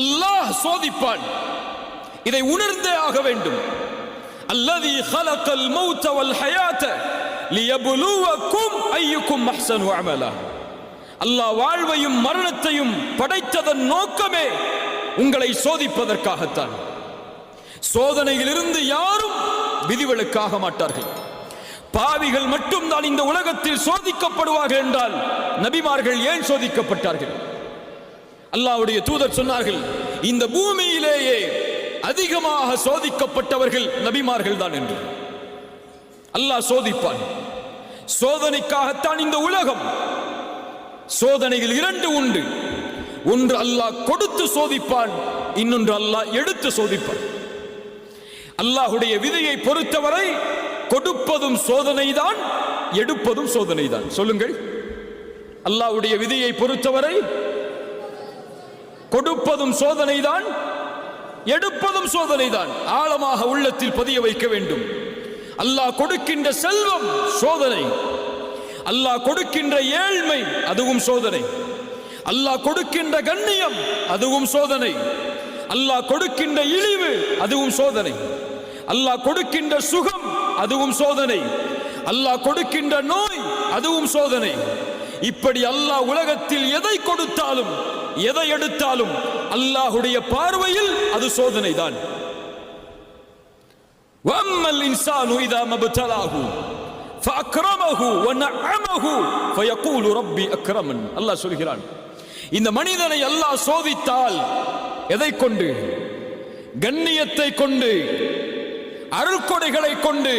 அல்லாஹ் சோதிப்பான். இதை உணர்ந்தே ஆக வேண்டும். அல்லதி خلقல் மௌத வல் ஹயாத லியப்லுவக்கும் அய்யுக்கும் அஹ்ஸனு அமலா. அல்லாஹ் வாழ்வையும் மரணத்தையும் படைத்ததன் நோக்கமே உங்களை சோதிப்பதற்காகத்தான். சோதனையிலிருந்து யாரும் விதிவிலக்காக மாட்டார்கள். பாவிகள் மட்டும்தான் இந்த உலகத்தில் சோதிக்கப்படுவார்கள் என்றால் நபிமார்கள் ஏன் சோதிக்கப்பட்டார்கள்? அல்லாஹ்வுடைய தூதர் சொன்னார்கள், இந்த பூமியிலேயே அதிகமாக சோதிக்கப்பட்டவர்கள் நபிமார்கள் தான் என்று. அல்லாஹ் சோதிப்பான். சோதனைக்காகத்தான் இந்த உலகம். சோதனைகள் இரண்டு உண்டு. ஒன்று அல்லாஹ் கொடுத்து சோதிப்பான், இன்னொன்று அல்லாஹ் எடுத்து சோதிப்பான். அல்லாஹ்வுடைய விதியை பொறுத்தவரை கொடுப்பதும் சோதனைதான், எடுப்பதும் சோதனைதான். சொல்லுங்கள், அல்லாஹ்வுடைய விதியை பொறுத்தவரை கொடுப்பதும் சோதனைதான், எடுப்பதும் சோதனைதான். ஆழமாக உள்ளத்தில் பதிய வைக்க வேண்டும். அல்லாஹ் கொடுக்கின்ற செல்வம் சோதனை, அல்லாஹ் கொடுக்கின்ற ஏழ்மை அதுவும் சோதனை, அல்லாஹ் கொடுக்கின்ற கண்ணியம் அதுவும் சோதனை, அல்லாஹ் கொடுக்கின்ற இழிவு அதுவும் சோதனை, அல்லாஹ் கொடுக்கின்ற சுகம் அதுவும் சோதனை, அல்லாஹ் கொடுக்கின்ற நோய் அதுவும் சோதனை. இப்படி அல்லாஹ் உலகத்தில் எதை கொடுத்தாலும் எதை எடுத்தாலும் அல்லாஹ்வுடைய பார்வையில் அது சோதனை தான். வம்மல் இன்சானு இதா மப்தலாஹு ஃபஅக்ரமஹு வநஅமஹு ஃபயகூலு ரப்பி அக்ரமன். அல்லாஹ் சொல்கிறான், இந்த மனிதனை அல்லாஹ் சோதித்தால் எதை கொண்டு? கண்ணியத்தை கொண்டு, அருள்கொடைகளை கொண்டு.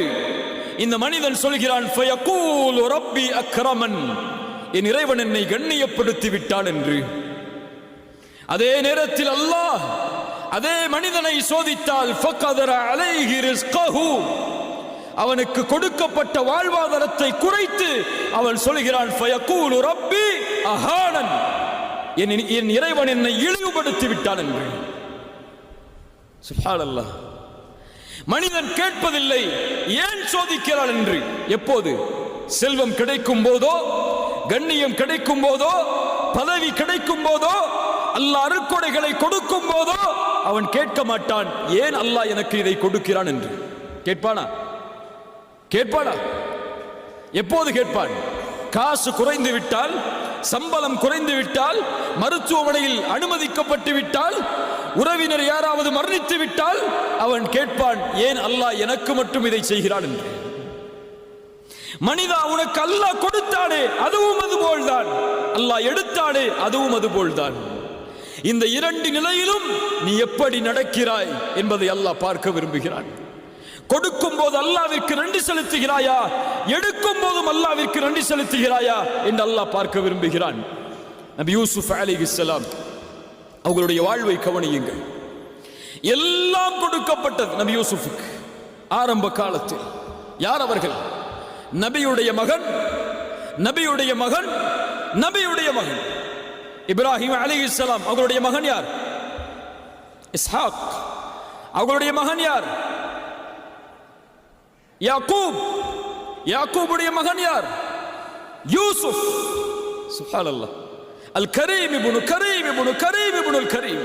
இந்த மனிதன் சொல்கிறான், ஃபயகூலு ரப்பி அக்ரமன், என் இறைவன் என்னை கண்ணியப்படுத்தி விட்டான் என்று. அதே நேரத்தில் அல்லாஹ் அதே மனிதனை சோதித்தால் ஃபகதர அலைஹி ரிஸ்கஹு, அவனுக்கு கொடுக்கப்பட்ட வாழ்வாதாரத்தை குறைத்து அவன் சொல்கிறான், ஃபயகூலு ரப்பி அஹானன், என் இறைவன் என்னை இழிவுபடுத்தி விட்டான் என்று. சுப்ஹானல்லாஹ். மனிதன் கேட்பதில்லை ஏன் சோதிக்கிறான் என்று. எப்போது? செல்வம் கிடைக்கும் போதோ, கண்ணியம் கிடைக்கும் போதோ, பதவி கிடைக்கும் போதோ, அல்லாஹ் அருட்கொடைகளை கொடுக்கும் போதோ அவன் கேட்க மாட்டான், ஏன் அல்லாஹ் எனக்கு இதை கொடுக்கிறான் என்று. கேட்பானா? கேட்பானா? எப்போது கேட்பான்? காசு குறைந்து விட்டால், சம்பளம் குறைந்து விட்டால், மருத்துவமனையில் அனுமதிக்கப்பட்டு விட்டால், உறவினர் யாராவது மரணித்து விட்டால் அவன் கேட்பான், ஏன் அல்லாஹ் எனக்கு மட்டும் இதை செய்கிறான் என்று. மனிதா, உனக்கு அல்லாஹ் கொடுத்தானே அதுவும் அதுபோல்தான், அல்லாஹ் எடுத்தானே அதுவும் அதுபோல்தான். இந்த இரண்டு நிலையிலும் நீ எப்படி நடக்கிறாய் என்பதை அல்லாஹ் பார்க்க விரும்புகிறான். கொடுக்கும் போது அல்லாஹ்விற்கு நன்றி செலுத்துகிறாயா, எடுக்கும் போதும் அல்லாஹ்விற்கு நன்றி செலுத்துகிறாயா என்று அல்லாஹ் பார்க்க விரும்புகிறான். நபி யூசுப் அலைஹிஸ்ஸலாம் அவர்களுடைய வாழ்வை கவனியுங்கள். எல்லாம் கொடுக்கப்பட்டது நபி யூசுஃபுக்கு ஆரம்ப காலத்தில். யார் அவர்கள்? நபியுடைய மகன், நபியுடைய மகன், நபியுடைய மகன் இப்ராஹிம் அலைஹிஸ்ஸலாம். அவர்களுடைய மகன் யார்? இஸ்ஹாக். அவர்களுடைய மகன் யார்? யாக்கூப். யாக்கூபுடைய மகன் யார்? யூசுப். சுப்ஹானல்லாஹ். அல் கரீம் இப்னு கரீம் இப்னு கரீம் இப்னு அல் கரீம்.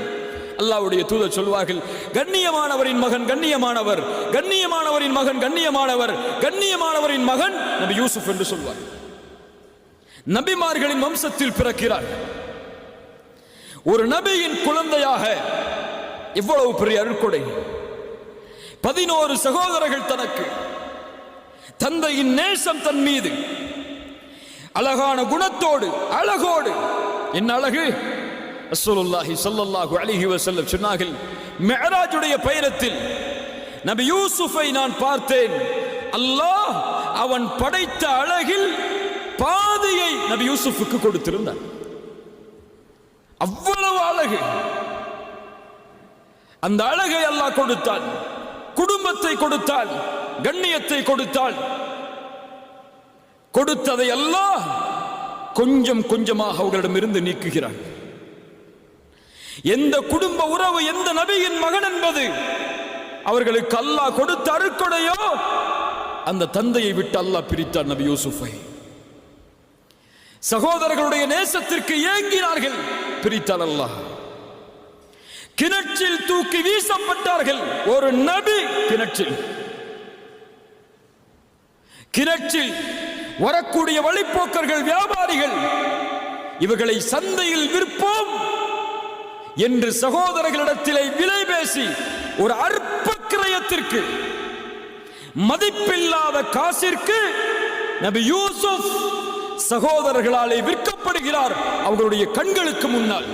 அல்லாஹ்வுடைய தூதர் சொல்வார்கள், கண்ணியமானவரின் மகன் கண்ணியமானவர், கண்ணியமானவரின் மகன் கண்ணியமானவர், கண்ணியமானவரின் மகன் நபி யூசுப் என்று சொல்வார். நபிமார்களின் வம்சத்தில் பிறக்கிறார். ஒரு நபியின் குழந்தையாக இவ்வளவு பெரிய அருட்கொடை. 11 சகோதரர்கள் தனக்கு. தந்தையின் நேசம் தன் மீது, அழகான குணத்தோடு, அழகோடு. என்ன அழகு! ரசூலுல்லாஹி ஸல்லல்லாஹு அலைஹி வஸல்லம் சொன்னார்கள், மிஅராஜுடைய பயணத்தில் நபி யூசுஃபை நான் பார்த்தேன். அல்லாஹ் அவன் படைத்த அழகில் பாதியை நபி யூசுஃபுக்கு கொடுத்திருந்தார். அவ்வளவு அழகு. அந்த அழகை அல்லாஹ் கொடுத்தான். குடும்பத்தை கொடுத்தால், கண்ணியத்தை கொடுத்தால், கொடுத்ததை அல்லாஹ் கொஞ்சம் கொஞ்சமாக அவர்களிடமிருந்து நீக்குகிறான். எந்த குடும்ப உறவு, எந்த நபியின் மகன் என்பது அவர்களுக்கு அல்லாஹ் கொடுத்த அருட்கொடையோ அந்த தந்தையை விட்டு அல்லாஹ் பிரித்தார் நபி யூசுஃபை. சகோதரர்களுடைய நேசத்திற்கு ஏங்கினார்கள், பிரித்தார் அல்லாஹ். கிணற்றில் தூக்கி வீசப்பட்டார்கள். ஒரு நபி கிணற்றில் வரக்கூடிய வழிப்போக்கர்கள், வியாபாரிகள் இவர்களை சந்தையில் விற்போம் என்று சகோதரர்களிடத்திலே விலை பேசி ஒரு அற்ப கிரயத்திற்கு, மதிப்பில்லாத காசிற்கு நபி யூசுப் சகோதரர்களாலே விற்கப்படுகிறார். அவர்களுடைய கண்களுக்கு முன்னால்.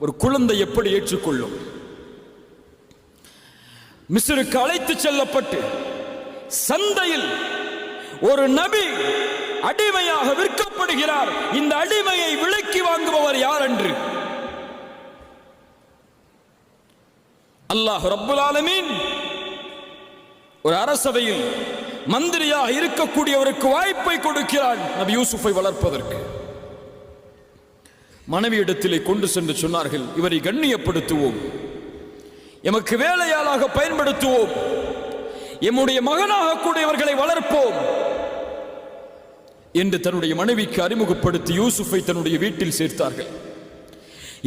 ஒரு குழந்தை எப்படி ஏற்றுக்கொள்ளும்? மிஸ்ருக்கு அழைத்து செல்லப்பட்டு சந்தையில் ஒரு நபி அடிமையாக விற்கப்படுகிறார். இந்த அடிமையை விலைக்கு வாங்குபவர் யார் என்று அல்லாஹ் ரப்புல் ஆலமீன் ஒரு அரசவையில் மந்திரியாக இருக்கக்கூடியவருக்கு வாய்ப்பை கொடுக்கிறான் நபி யூசுஃபை வளர்ப்பதற்கு. மனைவியிடத்திலே கொண்டு சென்று சொன்னார்கள், இவரை கண்ணியப்படுத்துவோம், எமக்கு வேலையாளாக பயன்படுத்துவோம், எம்முடைய மகனாக கூடியவர்களை வளர்ப்போம் என்று தன்னுடைய மனைவிக்கு அறிமுகப்படுத்தி யூசுஃபை தன்னுடைய வீட்டில் சேர்த்தார்கள்.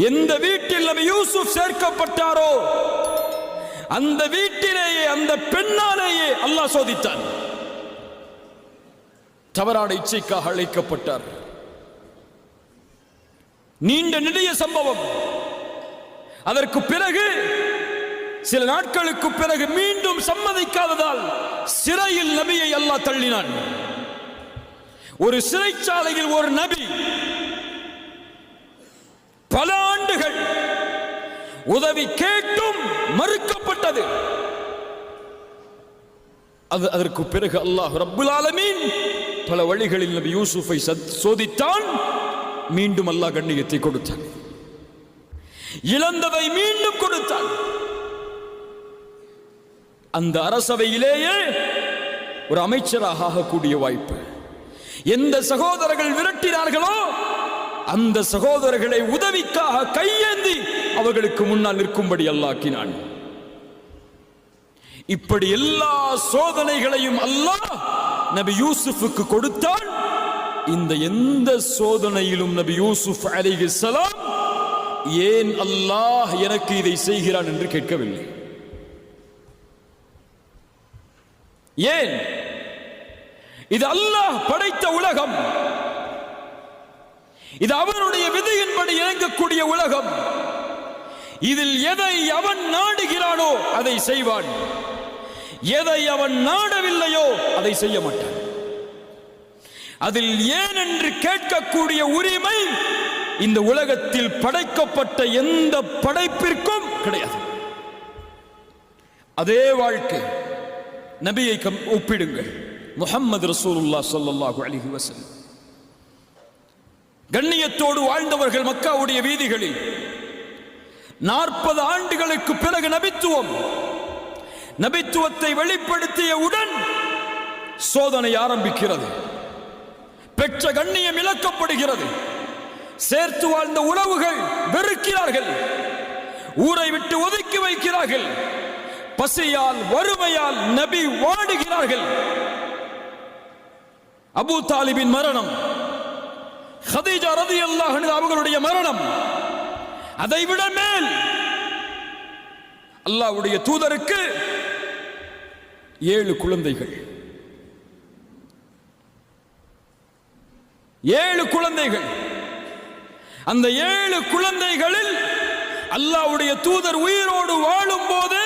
எந்த வீட்டில் நபி யூசுப் சேர்க்கப்பட்டாரோ அந்த வீட்டிலேயே அந்த பெண்ணாலேயே அல்லாஹ் சோதித்தான். தவறான இச்சைக்காக அழைக்கப்பட்டார். நீண்ட நெடிய சம்பவம். அதற்கு பிறகு சில நாட்களுக்கு பிறகு மீண்டும் சம்மதிக்காததால் சிறையில் நபியை அல்லாஹ் தள்ளினான். ஒரு சிறைச்சாலையில் ஒரு நபி பல ஆண்டுகள் உதவி கேட்டும் மறுக்கப்பட்டது. அதற்கு பிறகு அல்லாஹ் ரப்புல் ஆலமீன் பல வழிகளில் நபி யூசுஃபை சோதித்தான். மீண்டும் அல்லாஹ் கண்ணியத்தை கொடுத்தான். இழந்ததை மீண்டும் கொடுத்தான். அந்த அரசவையிலேயே ஒரு அமைச்சராக ஆகக்கூடிய வாய்ப்பு. எந்த சகோதரர்கள் விரட்டினார்களோ அந்த சகோதரர்களை உதவிக்காக கையேந்தி அவர்களுக்கு முன்னால் நிற்கும்படி அல்லாஹ்க்கினான். இப்படி எல்லா சோதனைகளையும் அல்லாஹ் நபி யூசுஃபுக்கு கொடுத்தான். இந்த எந்த சோதனையிலும் நபி யூசுப் அலைஹிஸ்ஸலாம் ஏன் அல்லாஹ் எனக்கு இதை செய்கிறான் என்று கேட்கவில்லை. ஏன்? இது அல்லாஹ் படைத்த உலகம், இது அவனுடைய விதியின்படி இறங்கக்கூடிய உலகம். இதில் எதை அவன் நாடுகிறானோ அதை செய்வான், எதை அவன் நாடவில்லையோ அதை செய்ய மாட்டான். அதில் ஏன் என்று கேட்கக்கூடிய உரிமை இந்த உலகத்தில் படைக்கப்பட்ட எந்த படைப்பிற்கும் கிடையாது. அதே வாழ்க்கை நபியை ஒப்பிடுங்கள். முஹம்மது ரசூலுல்லாஹ் ஸல்லல்லாஹு அலைஹி வஸல்லம் கண்ணியத்தோடு வாழ்ந்தவர்கள். மக்காவுடைய வீதிகளில் 40 ஆண்டுகளுக்கு பிறகு நபித்துவத்தை வெளிப்படுத்தியவுடன் சோதனை ஆரம்பிக்கிறது. பெற்ற கண்ணியம் இழக்கப்படுகிறது. சேர்த்து வாழ்ந்த உறவுகள் வெறுக்கிறார்கள், ஊரை விட்டு ஒதுக்கி வைக்கிறார்கள். பசியால் வறுமையால் நபி வாடுகிறார்கள். அபூ தாலிபின் மரணம், ஹதீஜா ரலியல்லாஹு அன்ஹா அவர்களுடைய மரணம், அதைவிட மேல் அல்லாஹ்வுடைய தூதருக்கு 7 குழந்தைகள். 7 குழந்தைகள். அந்த 7 குழந்தைகளில் அல்லாஹ்வுடைய தூதர் உயிரோடு வாழும் போதே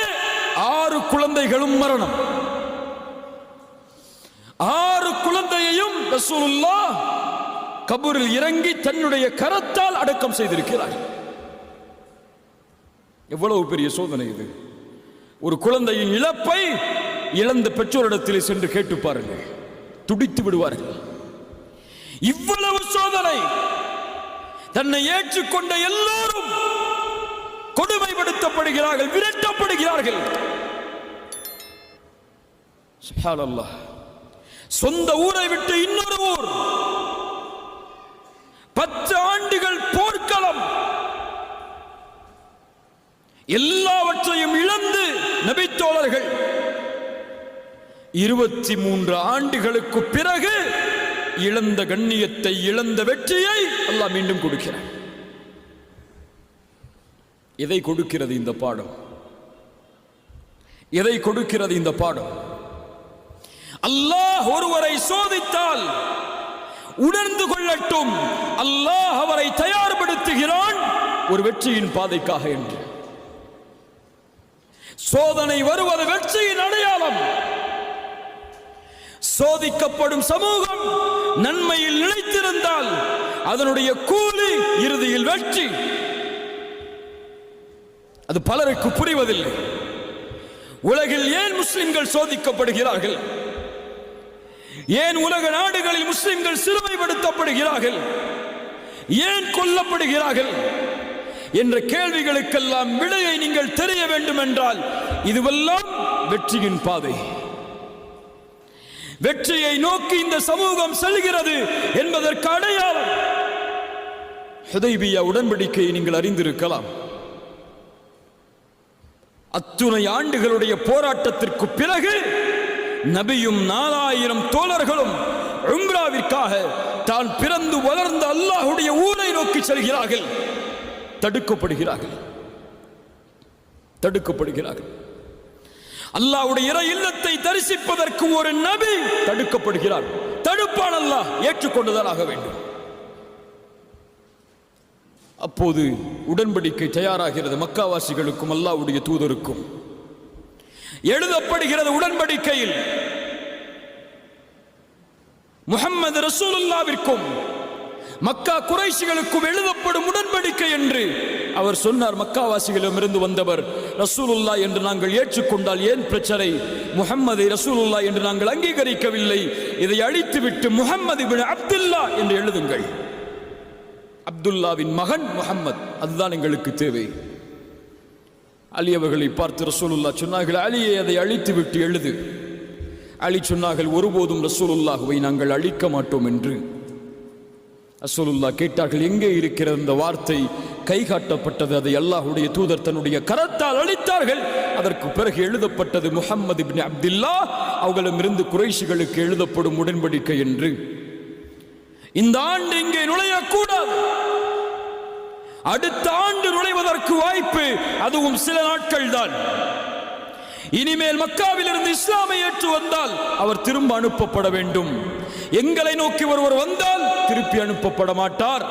6 குழந்தைகளும் மரணம். 6 குழந்தையையும் ரசூலுல்லாஹ் கபூரில் இறங்கி தன்னுடைய கரத்தால் அடக்கம் செய்திருக்கிறார். எவ்வளவு பெரிய சோதனை இது! ஒரு குழந்தையின் இழப்பை இழந்த பெற்றோரிடத்திலே சென்று கேட்டு பாருங்கள், துடித்து விடுவார்கள். இவ்வளவு சோதனை. தன்னை ஏற்றுக்கொண்ட எல்லோரும் கொடுமைப்படுத்தப்படுகிறார்கள், விரட்டப்படுகிறார்கள். சுப்ஹானல்லாஹ். சொந்த ஊரை விட்டு இன்னொரு ஊர், 10 ஆண்டுகள் போர்க்களம், எல்லாவற்றையும் இழந்து நபித்தோழர்கள் 23 ஆண்டுகளுக்கு பிறகு இழந்த கண்ணியத்தை, இழந்த வெற்றியை அல்லாஹ் மீண்டும் கொடுக்கிறார். எதை கொடுக்கிறது இந்த பாடம்? எதை கொடுக்கிறது இந்த பாடம்? அல்லாஹ் ஒருவரை சோதித்தால் உணர்ந்து கொள்ளட்டும், அல்லாஹ் அவரை தயார்படுத்துகிறான் ஒரு வெற்றியின் பாதைக்காக என்று. சோதனை வருவது வெற்றியின் அடையாளம். சோதிக்கப்படும் சமூகம் நன்மையில் நிலைத்திருந்தால் அதனுடைய கூலி இறுதியில் வெற்றி. அது பலருக்கு புரிவதில்லை. உலகில் ஏன் முஸ்லிம்கள் சோதிக்கப்படுகிறார்கள்? ஏன் உலக நாடுகளில் முஸ்லிம்கள் சிறுமைப்படுத்தப்படுகிறார்கள்? ஏன் கொல்லப்படுகிறார்கள் என்ற கேள்விகளுக்கெல்லாம் விடையை நீங்கள் தெரிய வேண்டும் என்றால் இதுவெல்லாம் வெற்றியின் பாதை. வெற்றியை நோக்கி இந்த சமூகம் செல்கிறது என்பதற்கு அடையாளம் ஹுதைபியா உடன்படிக்கையை நீங்கள் அறிந்திருக்கலாம். அத்துணை ஆண்டுகளுடைய போராட்டத்திற்கு பிறகு நபியும் 4000 தோழர்களும் உம்ராவிற்காக தான் பிறந்து வளர்ந்த அல்லாஹ்வுடைய ஊரை நோக்கி செல்கிறார்கள். தடுக்கப்படுகிறார்கள். அல்லாஹ்வுடைய இறை இல்லத்தை தரிசிப்பதற்கு ஒரு நபி தடுக்கப்படுகிறார். தடுப்பான் அல்லாஹ், ஏற்றுக்கொண்டுதான் ஆக வேண்டும். அப்போது உடன்படிக்கை தயாராகிறது. மக்காவாசிகளுக்கும் அல்லாஹ்வுடைய தூதருக்கும் எழுதப்படுகிறது. உடன்படிக்கையில் முஹம்மது ரசூலுல்லாஹ்விற்கும் மக்கா குறைஷிகளுக்கும் எழுதப்படும் உடன்படிக்கை என்று அவர் சொன்னார். மக்காவாசிகளிடமிருந்து வந்தவர் ரசூலுல்லாஹ் என்று நாங்கள் ஏற்றுக்கொண்டால் ஏன் பிரச்சனை? முஹம்மதை ரசூலுல்லாஹ் என்று நாங்கள் அங்கீகரிக்கவில்லை. இதை அழித்துவிட்டு முஹம்மது இப்னு அப்துல்லா என்று எழுதுங்கள். அப்துல்லாவின் மகன் முஹம்மது, அதுதான் எங்களுக்கு தேவை. அலி அவர்களை பார்த்து ரசூலுல்லாஹ் சொன்னார்கள், அலியை அதை அழித்துவிட்டு எழுது. அலி சொன்னார்கள், ஒருபோதும் ரசூலுல்லாஹ்வை நாங்கள் அழிக்க மாட்டோம் என்று. ரசூலுல்லாஹ் கேட்டார்கள், எங்கே இருக்கிறது இந்த வார்த்தை? கை காட்டப்பட்டது. அதை அல்லாஹ்வுடைய தூதர் தன்னுடைய கரத்தால் அழித்தார்கள். அதற்கு பிறகு எழுதப்பட்டது முஹம்மது இப்னு அப்துல்லா, அவர்களிடமிருந்து குறைஷிகளுக்கு எழுதப்படும் உடன்படிக்கை என்று. இந்த ஆண்டு இங்கே நுழையக்கூடாது. அடுத்த ஆண்டு நுழைவதற்கு வாய்ப்பு, அதுவும் சில நாட்கள் தான். இனிமேல் மக்காவில் இருந்து இஸ்லாமை ஏற்று வந்தால் அவர் திரும்ப அனுப்பப்பட வேண்டும். எங்களை நோக்கி ஒருவர் வந்தால் திருப்பி அனுப்பப்பட மாட்டார்.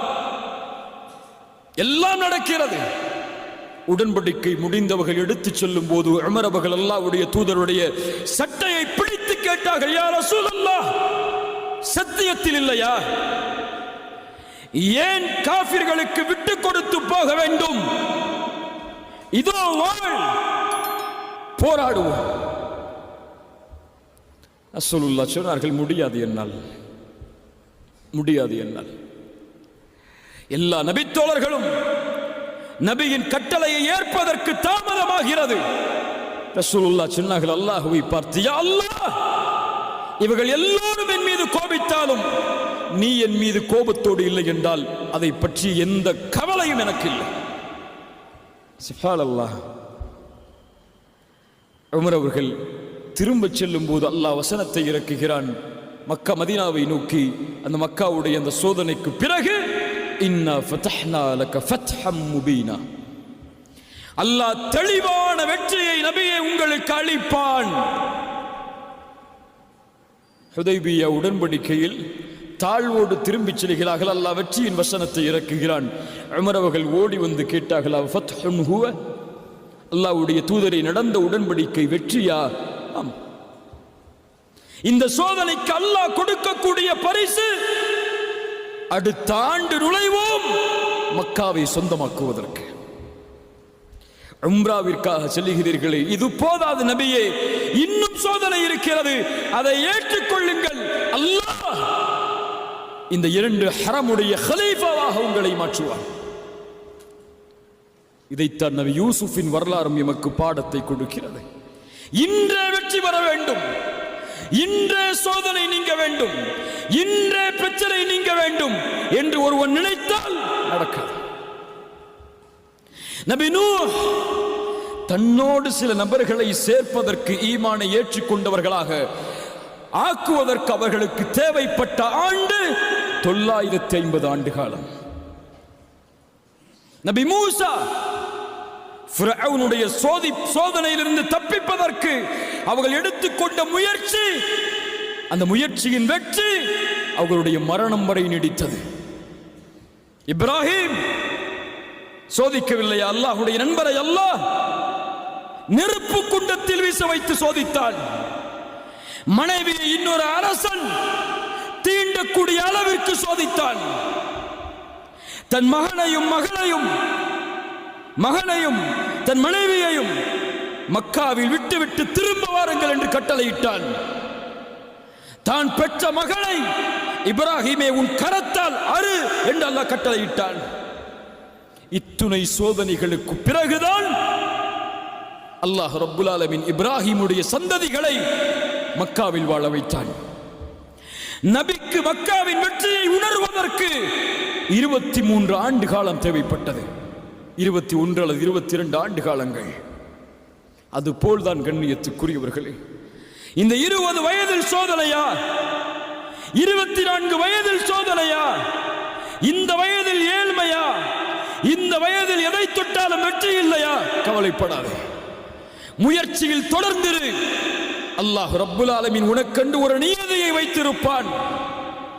எல்லாம் நடக்கிறது. உடன்படிக்கை முடிந்தவர்கள் எடுத்துச் செல்லும் போது உமர் அவர்கள் அல்லாஹ்வுடைய தூதருடைய சட்டையை பிடித்து கேட்டார்கள், யா ரசூலல்லாஹ், சத்தியத்தில் இல்லையா? ஏன் காஃபிர்களுக்கு விட்டு கொடுத்து போக வேண்டும்? இதோ வாழ், போராடுவோம். ரசூலுல்லாஹ் சொன்னார்கள், முடியாது என்னால். எல்லா நபித்தோழர்களும் நபியின் கட்டளையை ஏற்பதற்கு தாமதமாகிறது. ரசூலுல்லாஹ் சொன்னார்கள் அல்லாஹ்வை பார்த்து, யா அல்லாஹ், இவர்கள் எல்லோரும் என் மீது கோபித்தாலும் நீ என் மீது கோபத்தோடு இல்லை என்றால் அதை பற்றி எந்த கவலையும் எனக்கு இல்லை. சுப்ஹானல்லாஹ். உமர் அவர்கள் திரும்ப செல்லும் போது அல்லாஹ் வசனத்தை இறக்குகிறான். மக்கா மதீனாவை நோக்கி அந்த மக்காவுடைய அந்த சோதனைக்கு பிறகு இன்னா ஃபதஹ்னா லக ஃபத்ஹம் முபீனா, அல்லாஹ் தெளிவான வெற்றியை நபியே உங்களுக்கு அளிப்பான். ஹுதைபியா உடன்படிக்கையில் தாழ்வோடு திரும்பிச் செல்கிறார்கள். அல்லாஹ் வெற்றியின் வசனத்தை இறக்குகிறான். உமர் அவர்கள் ஓடி வந்து கேட்டார்கள், ஃபத்ஹுன் ஹுவ, அல்லாஹ்வுடைய தூதரை நடந்த உடன்படிக்கை வெற்றியா? ஆம். இந்த சோதனைக்கு அல்லாஹ் கொடுக்கக்கூடிய பரிசு அடுத்த ஆண்டு நுழைவோம் மக்காவை சொந்தமாக்குவதற்கு. உம்ராவிற்காக செல்லுகிறீர்களே, இது போதாது நபியே, இன்னும் சோதனை இருக்கிறது, அதை ஏற்றுக்கொள்ளுங்கள். அல்லாஹ் இந்த 2 ஹரமுடைய ஹலீஃபாவாக உங்களை மாற்றுவார். இதைத்தான் நபி யூசுஃபின் வரலாறும் எமக்கு பாடத்தை கொடுக்கிறது. இன்றே வெற்றி வர வேண்டும், இன்றே சோதனை நீங்க வேண்டும், இன்றே பிரச்சனை நீங்க வேண்டும் என்று ஒருவன் நினைத்தால் நடக்காது. நபி நூஹ் தன்னோடு சில நபர்களை சேர்ப்பதற்கு, ஈமானை ஏற்றுக்கொண்டவர்களாக ஆக்குவதற்கு அவர்களுக்கு தேவைப்பட்ட ஆண்டு 950 ஆண்டு காலம். நபி மூசா ஃபிரௌனுடைய சோதனையிலிருந்து தப்பிப்பதற்கு அவர்கள் எடுத்துக்கொண்ட முயற்சி, அந்த முயற்சியின் வெற்றி அவர்களுடைய மரணம் வரை நீடித்தது. இப்ராஹிம் சோதிக்கவில்லையா அல்லாஹ்வுடைய நண்பரை? அல்லாஹ் நெருப்பு குண்டத்தில் வீச வைத்து சோதித்தான். மனைவியை இன்னொரு அரசன் தீண்டக்கூடிய அளவிற்கு சோதித்தான். தன் மகனையும் தன் மனைவியையும் மக்காவில் விட்டுவிட்டு திரும்ப வாருங்கள் என்று கட்டளையிட்டான். தான் பெற்ற மகளை இப்ராஹிமே உன் கரத்தால் அறு என்று அல்லாஹ் கட்டளையிட்டான். இத்துணை சோதனைகளுக்கு பிறகுதான் அல்லாஹ் ரப்புல் ஆலமீன் இப்ராஹிமுடைய சந்ததிகளை மக்காவில் வாழ வைத்தான். நபிக்கு மக்காவின் வெற்றியை உணர்வதற்கு 23 ஆண்டு காலம் தேவைப்பட்டது. 21 அல்லது 22 ஆண்டு காலங்கள். அதுபோல்தான் கண்ணியத்துக்குரியவர்களே, இந்த 20 வயதில் சோதனையா, 24 வயதில் சோதனையா, இந்த வயதில் ஏழ்மையா, இந்த வயதில் எதை தொட்டாலும் வெற்றி இல்லையா? கவலைப்படாதே, முயற்சியில் தொடர்ந்திரு. அல்லாஹ் ரப்புல் ஆலமீன் உனக்கென்று ஒரு நியதியை வைத்திருப்பான்.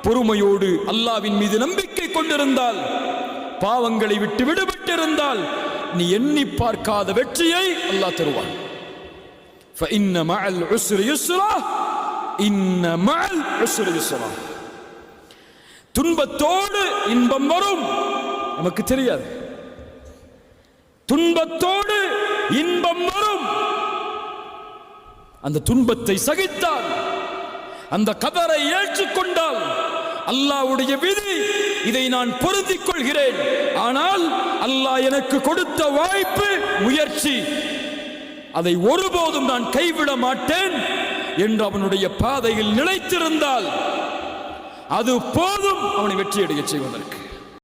பொறுமையோடு அல்லாஹ்வின் மீது நம்பிக்கை கொண்டிருந்தால், பாவங்களை விட்டு விடுபட்டிருந்தால், நீ எண்ணி பார்க்காத வெற்றியை அல்லாஹ் தருவான். فإن مع العسر يسرا إن مع العسر يسرا. துன்பத்தோடு இன்பம் வரும், நமக்கு தெரியாது. துன்பத்தோடு இன்பம் வரும். அந்த துன்பத்தை சகித்தால், அந்த கதரை ஏற்றுக்கொண்டால், அல்லாஹ்வுடைய விதி, இதை நான் பொருந்திக் கொள்கிறேன், ஆனால் அல்லாஹ் எனக்கு கொடுத்த வாய்ப்பு, முயற்சி, அதை ஒருபோதும் நான் கைவிட மாட்டேன் என்று அவனுடைய பாதையில் நிலைத்திருந்தால் அது போதும் அவனை வெற்றியடைய செய்வதற்கு.